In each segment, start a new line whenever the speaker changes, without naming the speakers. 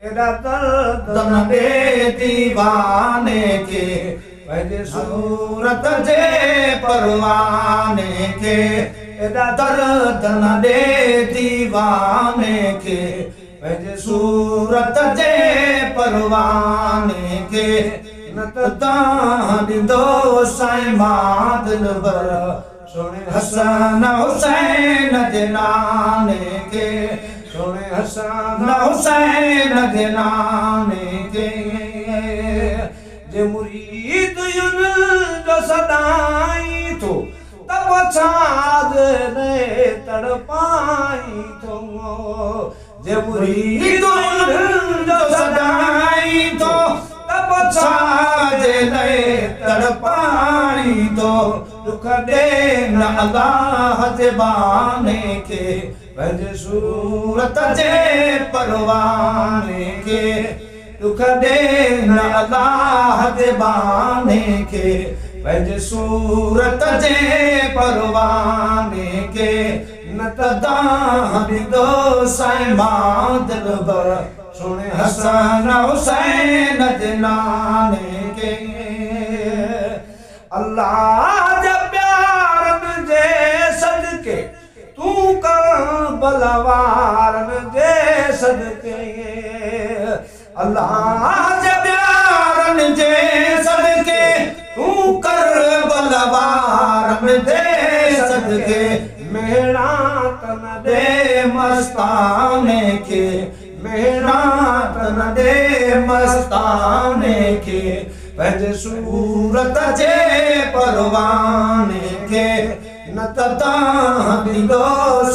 एड़ा दर्द न दे दीवाने के पंहिंजे सूरत जे परवाने के एड़ा दर्द न दे दीवाने के पंहिंजे सूरत जे परवाने के न त तां ॾींदो साईं मां दिलबर सोने हसन हुसैन जे नाने के सोने हसन हुसैन जे नाने के जे मुरीद युन जो सदाई तो तब छाद ने तड़पाई तो जे मुरीद युन जो सदाई तो तब छाद ने तड़पाई तो दुख दे न अल्लाह जे बाने के पंहिंजे सूरत जे परवाने के दुख दे न अल्लाह जे बाने के पंहिंजे सूरत जे परवाने के न त दाह ॾींदो साईं मां दिलबर सोने हसन हुसैन जे नाने के अल्लाह जे प्यारन जे सदके तू करबला वारन जे सदके अल्लाह जे प्यारन जे सदके तू करबला वारन जे सदके मेरा तन दे मस्ताने के मेरा तन दे मस्ताने के पंहिंजे सूरत जे परवाने के न त तां ॾींदो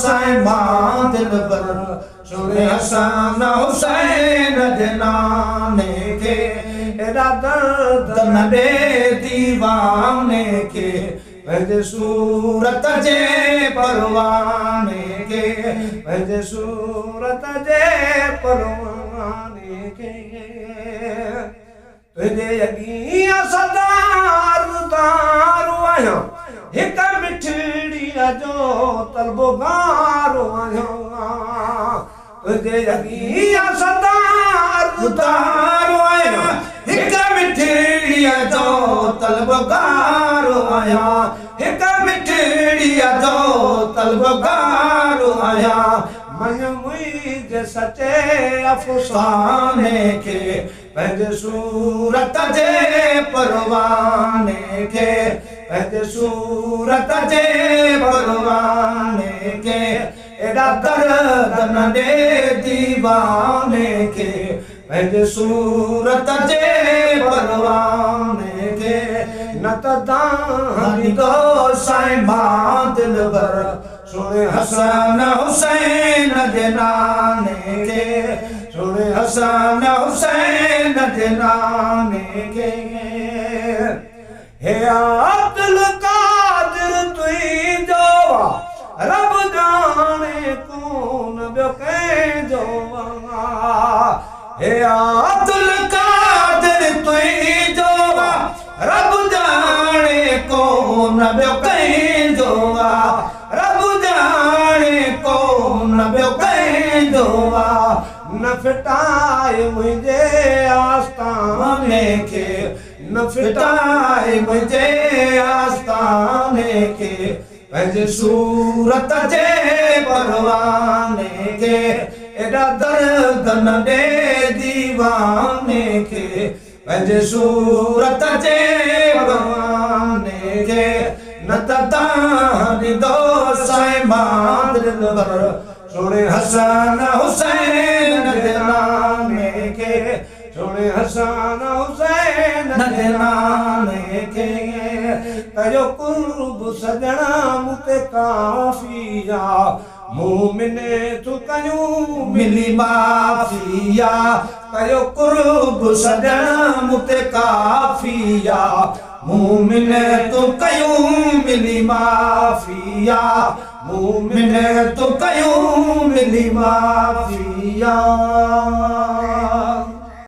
साईं मां दिलबर सोने हसन हुसैन जे नाने के एड़ा दर्द न दे दीवाने के पंहिंजे सूरत जे परवाने के पंहिंजे सूरत जे परवाने के तुझे अॻियां सदा रुदारो आहियां हिक मिठड़ीअ जो तलबगारो आहियां तुझे अॻियां सदा रुदारो आहियां हिक मिठड़ीअ जो तलबगारो आहियां हिक मिठड़ीअ जो तलबगारो आहियां मन मुंहिंजे सचे अफ़साने के पंहिंजे सूरत जे परवाने के पंहिंजे सूरत जे परवाने के एड़ा दर्द न दे दीवाने के पंहिंजे सूरत जे परवाने के न त दाह ॾींदो साईं मां दिलबर सोने हसन हुसैन जे नाने के सोने हसन हुसैन जे नाने के हे अब्दुल कादिर तुंहिंजो रब जाने कोन ॿियो कंहिंजो हे अब्दुल कादिर तुंहिंजो रब जाने कोन ॿियो कंहिंजो रब जाने कोन ॿियो कंहिंजो न फिटाए मुंहिंजे आस्ताने के न फिटाए मुंहिंजे आस्ताने के पंहिंजे सूरत जे परवाने के एड़ा दर्द न दे दीवाने के पंहिंजे सूरत जे परवाने के न त तां ॾींदो साईं मां दिलबर सोने हसन हुसैन जे नाने के सोने हसन हुसैन जे नाने के कयो कुर्ब सजणा मुते काफिया मोमिने तू कयूं मिली माफिया कयो कुर्ब सजणा मुते काफिया मोमिने तू कयूं मिली माफिया मोमिने तू कयूं मिली माफिया।